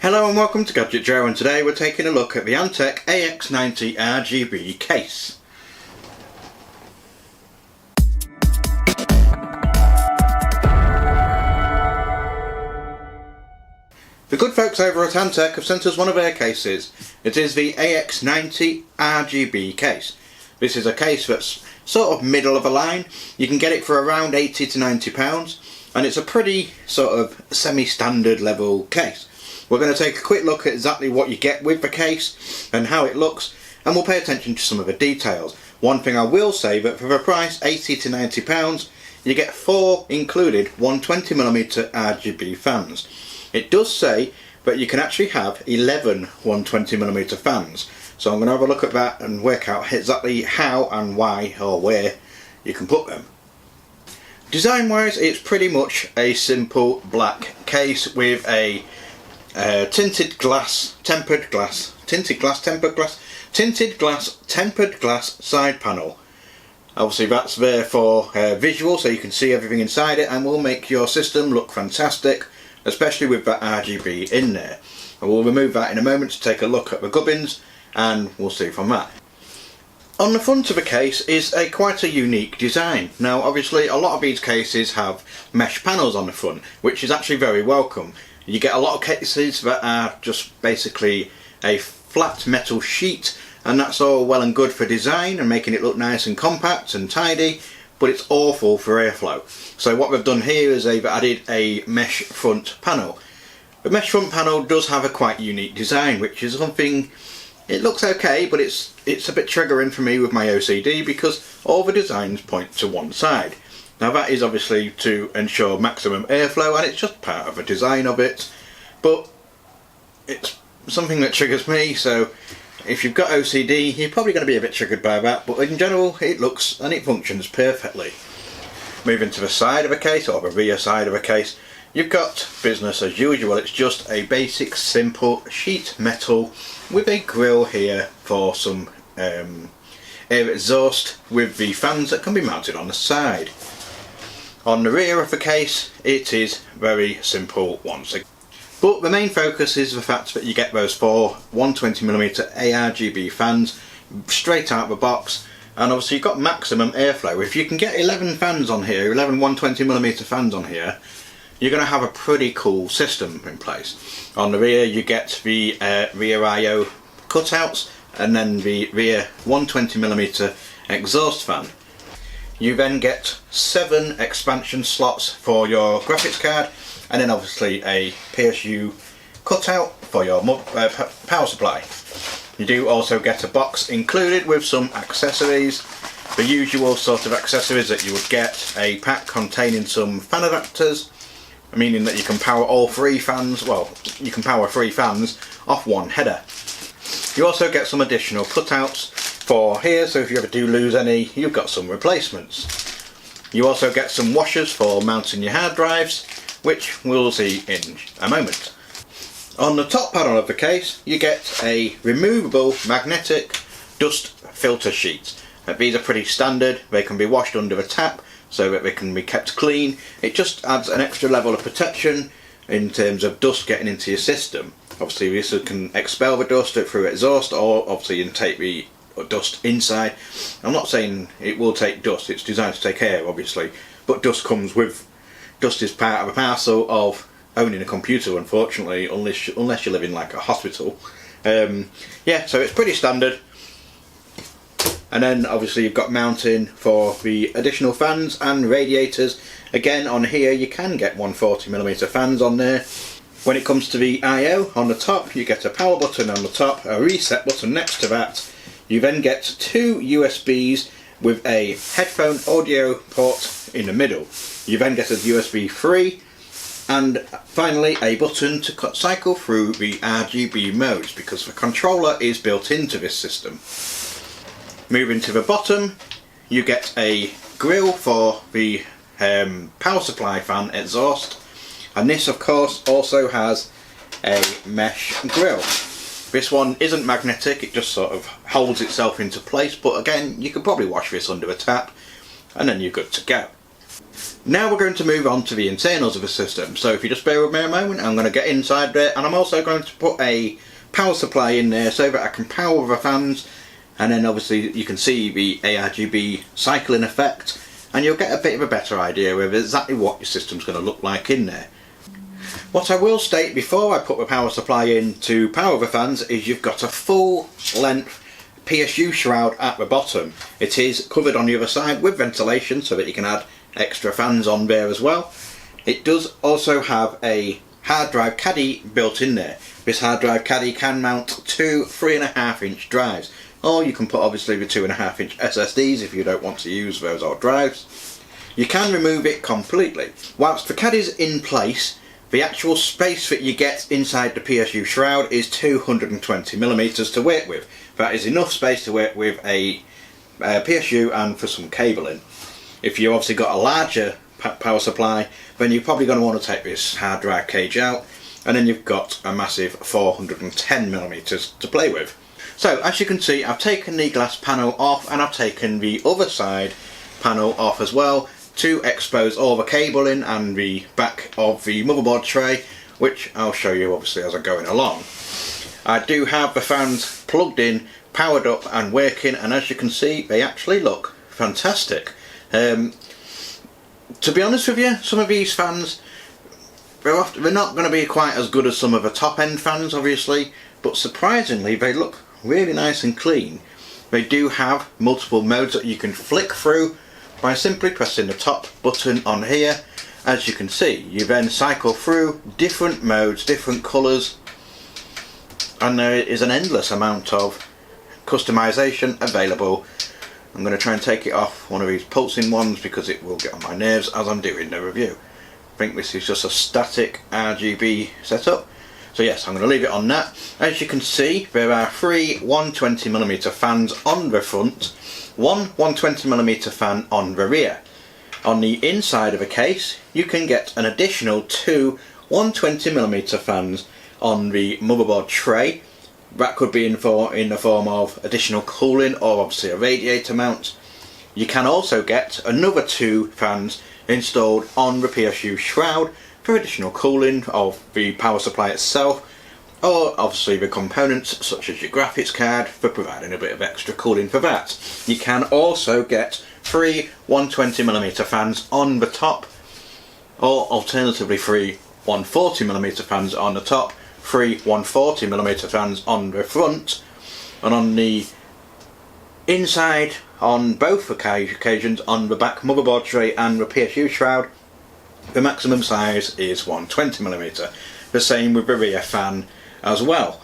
Hello and welcome to Gadget Joe, and today we're taking a look at the Antec Ax90 Argb case. The good folks over at Antec have sent us one of their cases. It is the Ax90 Argb case. This is a case that's sort of middle of the line. You can get it for around £80 to £90, and it's a pretty sort of semi-standard level case. We're going to take a quick look at exactly what you get with the case and how it looks, and we'll pay attention to some of the details. One thing I will say, that for the price £80 to £90 you get 4 included 120mm RGB fans. It does say that you can actually have 11 120mm fans, so I'm going to have a look at that and work out exactly how and why or where you can put them. Design wise, it's pretty much a simple black case with a tinted glass tempered glass side panel. Obviously that's there for visual, so you can see everything inside it, and will make your system look fantastic, especially with that RGB in there. And we'll remove that in a moment to take a look at the gubbins, and we'll see from that. On the front of the case is quite a unique design. Now obviously a lot of these cases have mesh panels on the front, which is actually very welcome. You get a lot of cases that are just basically a flat metal sheet, and that's all well and good for design and making it look nice and compact and tidy, but it's awful for airflow. So what we've done here is they've added a mesh front panel. The mesh front panel does have a quite unique design, which is something, it looks okay, but it's a bit triggering for me with my OCD, because all the designs point to one side. Now that is obviously to ensure maximum airflow, and it's just part of the design of it, but it's something that triggers me, so if you've got OCD you're probably going to be a bit triggered by that, but in general it looks and it functions perfectly. Moving to the side of a case, or the rear side of a case, you've got business as usual. It's just a basic simple sheet metal with a grill here for some air exhaust, with the fans that can be mounted on the side. On the rear of the case it is very simple once again, but the main focus is the fact that you get those 4 120mm ARGB fans straight out of the box, and obviously you've got maximum airflow. If you can get 11 fans on here, 11 120mm fans on here, you're going to have a pretty cool system in place. On the rear you get the rear I/O cutouts, and then the rear 120mm exhaust fan. You then get 7 expansion slots for your graphics card, and then obviously a PSU cutout for your power supply. You do also get a box included with some accessories, the usual sort of accessories that you would get, a pack containing some fan adapters, meaning that you can power all 3 fans, well, you can power 3 fans off one header. You also get some additional cutouts for here, so if you ever do lose any, you've got some replacements. You also get some washers for mounting your hard drives, which we'll see in a moment. On the top panel of the case you get a removable magnetic dust filter sheet. These are pretty standard. They can be washed under a tap so that they can be kept clean. It just adds an extra level of protection in terms of dust getting into your system. Obviously this can expel the dust through exhaust, or obviously you can take the dust inside. I'm not saying it will take dust, it's designed to take air obviously, but dust is part of a parcel of owning a computer, unfortunately, unless you live in like a hospital. Yeah, so it's pretty standard. And then obviously you've got mounting for the additional fans and radiators. Again, on here you can get 140mm fans on there. When it comes to the I/O, on the top you get a power button on the top, a reset button next to that. You then get 2 USBs with a headphone audio port in the middle. You then get a USB 3, and finally a button to cycle through the RGB modes, because the controller is built into this system. Moving to the bottom, you get a grill for the power supply fan exhaust, and this of course also has a mesh grill. This one isn't magnetic, it just sort of holds itself into place, but again you could probably wash this under a tap and then you're good to go. Now we're going to move on to the internals of the system, so if you just bear with me a moment, I'm going to get inside there, and I'm also going to put a power supply in there so that I can power the fans, and then obviously you can see the ARGB cycling effect, and you'll get a bit of a better idea of exactly what your system's going to look like in there. What I will state before I put the power supply in to power the fans is you've got a full length PSU shroud at the bottom. It is covered on the other side with ventilation so that you can add extra fans on there as well. It does also have a hard drive caddy built in there. This hard drive caddy can mount two 3.5-inch drives, or you can put obviously the 2.5-inch SSDs if you don't want to use those old drives. You can remove it completely. Whilst the caddy's in place, the actual space that you get inside the PSU shroud is 220mm to work with. That is enough space to work with a PSU and for some cabling. If you obviously got a larger power supply, then you're probably going to want to take this hard drive cage out, and then you've got a massive 410mm to play with. So as you can see, I've taken the glass panel off, and I've taken the other side panel off as well to expose all the cabling and the back of the motherboard tray, which I'll show you obviously as I'm going along. I do have the fans plugged in, powered up and working, and as you can see they actually look fantastic. To be honest with you, some of these fans, they're not going to be quite as good as some of the top end fans obviously, but surprisingly they look really nice and clean. They do have multiple modes that you can flick through by simply pressing the top button on here. As you can see, you then cycle through different modes, different colours, and there is an endless amount of customization available. I'm going to try and take it off one of these pulsing ones because it will get on my nerves as I'm doing the review. I think this is just a static RGB setup. So yes, I'm going to leave it on that. As you can see, there are three 120mm fans on the front, one 120mm fan on the rear. On the inside of the case, you can get an additional two 120mm fans on the motherboard tray. That could be in the form of additional cooling or obviously a radiator mount. You can also get another two fans installed on the PSU shroud for additional cooling of the power supply itself, or obviously the components such as your graphics card for providing a bit of extra cooling for that. You can also get three 120mm fans on the top, or alternatively three 140mm fans on the top, three 140mm fans on the front, and on the inside on both occasions on the back motherboard tray and the PSU shroud, the maximum size is 120mm. The same with the rear fan as well.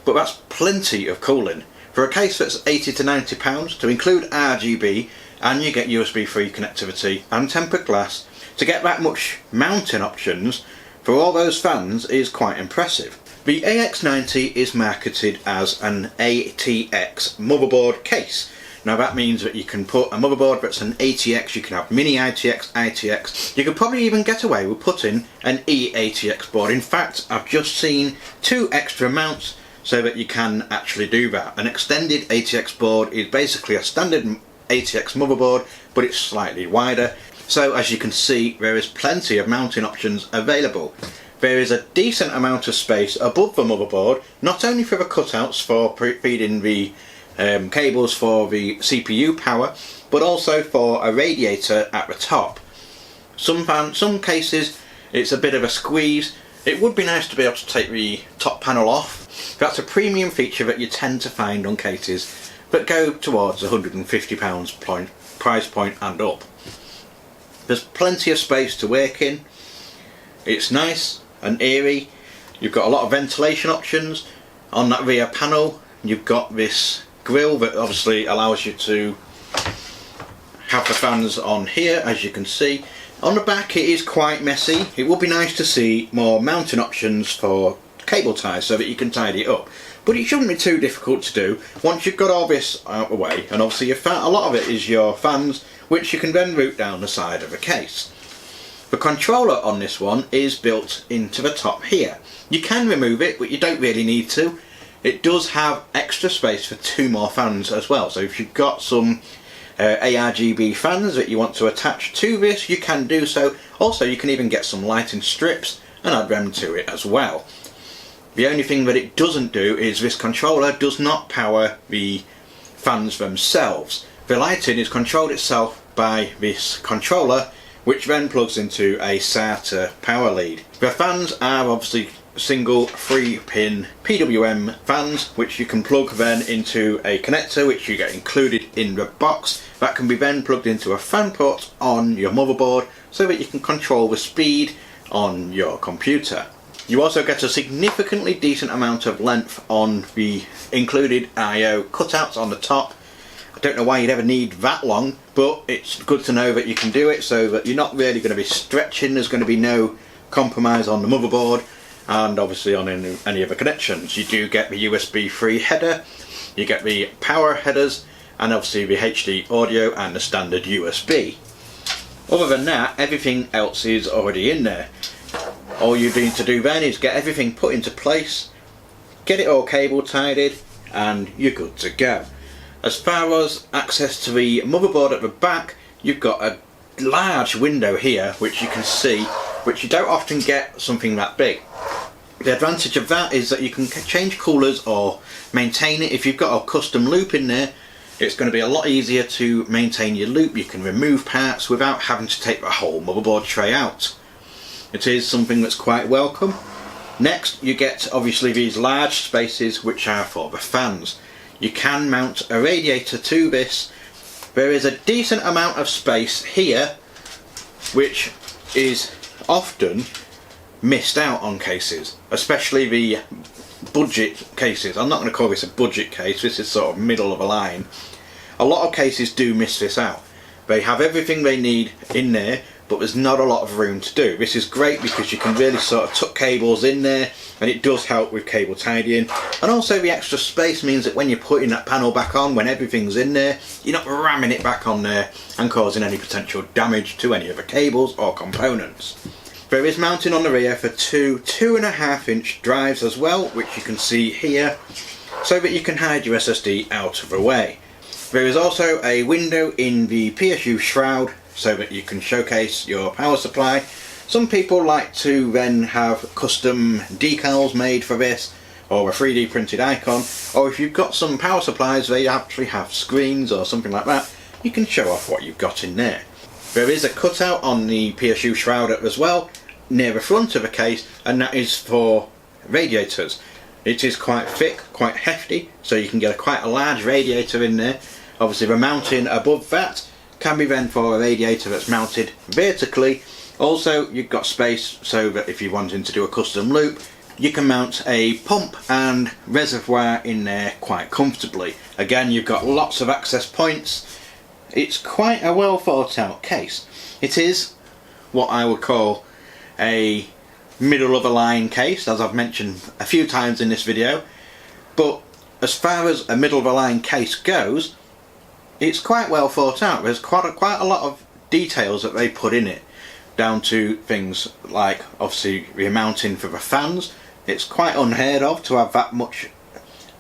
But that's plenty of cooling. For a case that's £80 to £90 to include RGB, and you get USB 3 connectivity and tempered glass, to get that much mounting options for all those fans is quite impressive. The AX90 is marketed as an ATX motherboard case. Now that means that you can put a motherboard that's an ATX, you can have mini ITX, ITX, you could probably even get away with putting an eATX board. In fact, I've just seen two extra mounts so that you can actually do that. An extended ATX board is basically a standard ATX motherboard, but it's slightly wider. So as you can see, there is plenty of mounting options available. There is a decent amount of space above the motherboard, not only for the cutouts for feeding the cables for the CPU power, but also for a radiator at the top. Some cases it's a bit of a squeeze. It would be nice to be able to take the top panel off. That's a premium feature that you tend to find on cases that go towards £150 price point and up. There's plenty of space to work in. It's nice and airy. You've got a lot of ventilation options. On that rear panel you've got this grille that obviously allows you to have the fans on here, as you can see. On the back it is quite messy. It would be nice to see more mounting options for cable ties so that you can tidy it up, but it shouldn't be too difficult to do once you've got all this out of the way. And obviously a lot of it is your fans, which you can then route down the side of the case. The controller on this one is built into the top here. You can remove it, but you don't really need to. It does have extra space for two more fans as well, so if you've got some ARGB fans that you want to attach to this, you can do so. Also, you can even get some lighting strips and add them to it as well. The only thing that it doesn't do is this controller does not power the fans themselves. The lighting is controlled itself by this controller, which then plugs into a SATA power lead. The fans are obviously single 3-pin PWM fans, which you can plug then into a connector which you get included in the box. That can be then plugged into a fan port on your motherboard so that you can control the speed on your computer. You also get a significantly decent amount of length on the included I/O cutouts on the top. I don't know why you'd ever need that long, but it's good to know that you can do it so that you're not really going to be stretching. There's going to be no compromise on the motherboard and obviously on any other connections. You do get the USB 3 header, you get the power headers, and obviously the HD audio and the standard USB. Other than that, everything else is already in there. All you need to do then is get everything put into place, get it all cable tied, and you're good to go. As far as access to the motherboard at the back, you've got a large window here which you can see, which you don't often get something that big. The advantage of that is that you can change coolers or maintain it. If you've got a custom loop in there, it's going to be a lot easier to maintain your loop. You can remove parts without having to take the whole motherboard tray out. It is something that's quite welcome. Next, you get obviously these large spaces which are for the fans. You can mount a radiator to this. There is a decent amount of space here which is often missed out on cases, especially the budget cases. I'm not going to call this a budget case, this is sort of middle of a line. A lot of cases do miss this out. They have everything they need in there, but there's not a lot of room to do. This is great because you can really sort of tuck cables in there, and it does help with cable tidying. And also the extra space means that when you're putting that panel back on, when everything's in there, you're not ramming it back on there and causing any potential damage to any of the cables or components. There is mounting on the rear for two 2.5-inch drives as well, which you can see here, so that you can hide your SSD out of the way. There is also a window in the PSU shroud so that you can showcase your power supply. Some people like to then have custom decals made for this, or a 3D printed icon, or if you've got some power supplies they actually have screens or something like that, you can show off what you've got in there. There is a cutout on the PSU shroud as well, near the front of the case, and that is for radiators. It is quite thick, quite hefty, so you can get quite a large radiator in there. Obviously the mounting above that can be then for a radiator that's mounted vertically. Also you've got space so that if you're wanting to do a custom loop, you can mount a pump and reservoir in there quite comfortably. Again, you've got lots of access points. It's quite a well thought out case. It is what I would call a middle of a line case, as I've mentioned a few times in this video, but as far as a middle of a line case goes, it's quite well thought out. There's quite a lot of details that they put in it, down to things like obviously the mounting for the fans. It's quite unheard of to have that much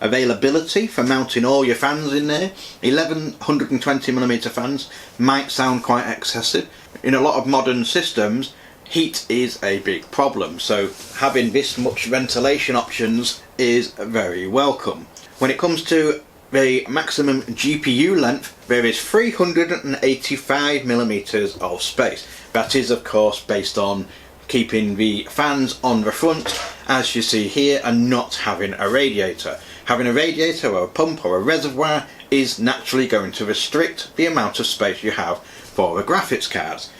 availability for mounting all your fans in there. 1,120mm fans might sound quite excessive. In a lot of modern systems, heat is a big problem, so having this much ventilation options is very welcome. When it comes to the maximum GPU length, there is 385mm of space. That is of course based on keeping the fans on the front, as you see here, and not having a radiator. Having a radiator or a pump or a reservoir is naturally going to restrict the amount of space you have for the graphics cards.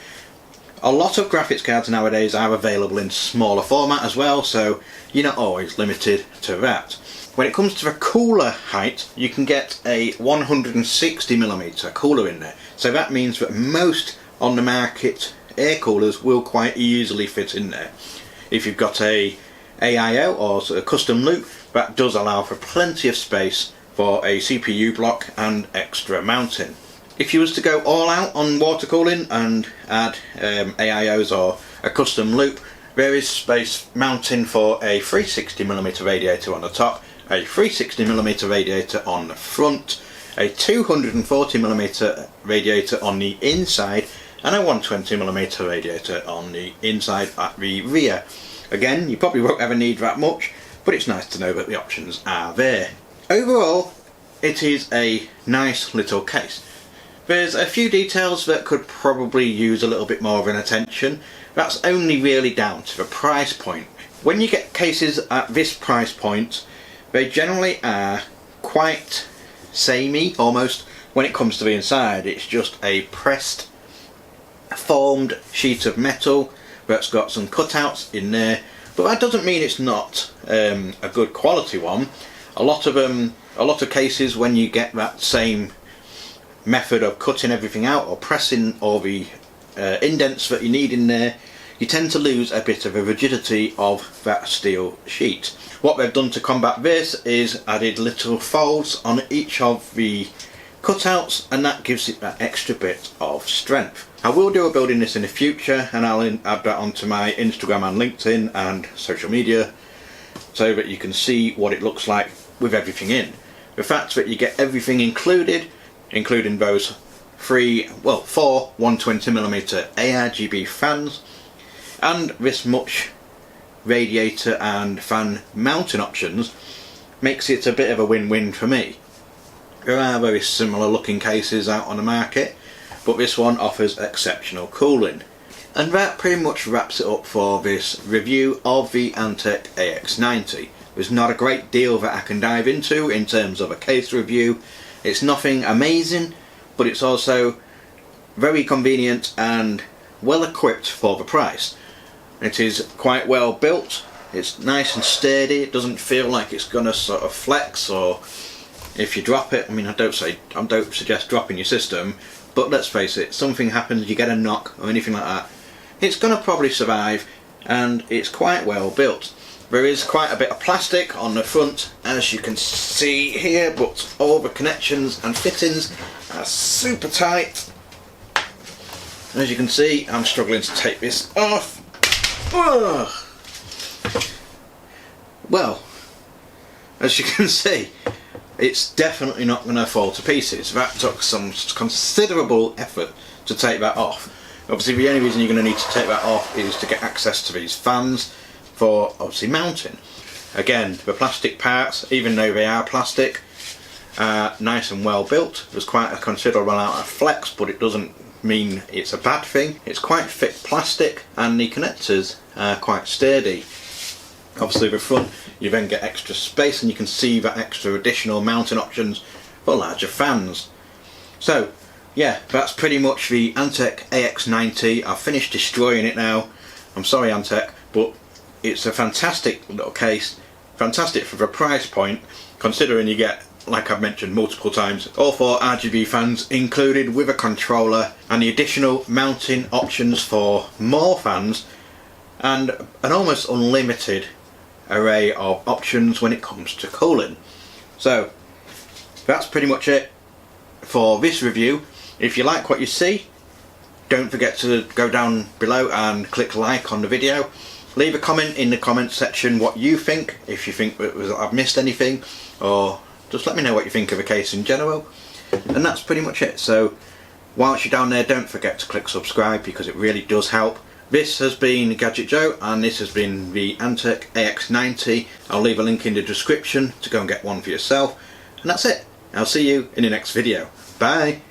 A lot of graphics cards nowadays are available in smaller format as well, so you're not always limited to that. When it comes to the cooler height, you can get a 160mm cooler in there. So that means that most on the market air coolers will quite easily fit in there. If you've got a AIO or a custom loop, that does allow for plenty of space for a CPU block and extra mounting. If you was to go all out on water cooling and add AIOs or a custom loop, there is space mounting for a 360mm radiator on the top, a 360mm radiator on the front, a 240mm radiator on the inside and a 120mm radiator on the inside at the rear. Again, you probably won't ever need that much, but it's nice to know that the options are there. Overall, it is a nice little case. There's a few details that could probably use a little bit more of an attention. That's only really down to the price point. When you get cases at this price point, they generally are quite samey almost when it comes to the inside. It's just a pressed, formed sheet of metal that's got some cutouts in there, but that doesn't mean it's not a good quality one. A lot of cases, when you get that same method of cutting everything out or pressing all the indents that you need in there, you tend to lose a bit of the rigidity of that steel sheet. What they've done to combat this is added little folds on each of the cutouts, and that gives it that extra bit of strength. I will do a build in this in the future, and I'll add that onto my Instagram and LinkedIn and social media so that you can see what it looks like with everything in. The fact that you get everything included, including those four 120mm ARGB fans and this much radiator and fan mounting options, makes it a bit of a win-win for me. There are very similar looking cases out on the market, but this one offers exceptional cooling. And that pretty much wraps it up for this review of the Antec Ax90. There's not a great deal that I can dive into in terms of a case review. It's nothing amazing, but it's also very convenient and well equipped for the price. It is quite well built, it's nice and sturdy, it doesn't feel like it's going to sort of flex, or if you drop it, I mean, I don't suggest dropping your system, but let's face it, something happens, you get a knock or anything like that, it's going to probably survive, and it's quite well built. There is quite a bit of plastic on the front, as you can see here, but all the connections and fittings are super tight. As you can see, I'm struggling to take this off. Well, as you can see, it's definitely not going to fall to pieces. That took some considerable effort to take that off. Obviously the only reason you're going to need to take that off is to get access to these fans for obviously mounting. Again, the plastic parts, even though they are plastic, are nice and well built. There's quite a considerable amount of flex, but it doesn't mean it's a bad thing. It's quite thick plastic, and the connectors are quite sturdy. Obviously the front, you then get extra space, and you can see that extra additional mounting options for larger fans. So yeah, that's pretty much the Antec Ax90. I've finished destroying it now. I'm sorry Antec, but it's a fantastic little case, fantastic for the price point, considering you get, like I've mentioned multiple times, all 4 RGB fans included with a controller, and the additional mounting options for more fans, and an almost unlimited array of options when it comes to cooling. So that's pretty much it for this review. If you like what you see, don't forget to go down below and click like on the video. Leave a comment in the comments section what you think, if you think that I've missed anything, or just let me know what you think of the case in general. And that's pretty much it. So whilst you're down there, don't forget to click subscribe, because it really does help. This has been Gadget Joe, and this has been the Antec Ax90. I'll leave a link in the description to go and get one for yourself. And that's it. I'll see you in the next video. Bye!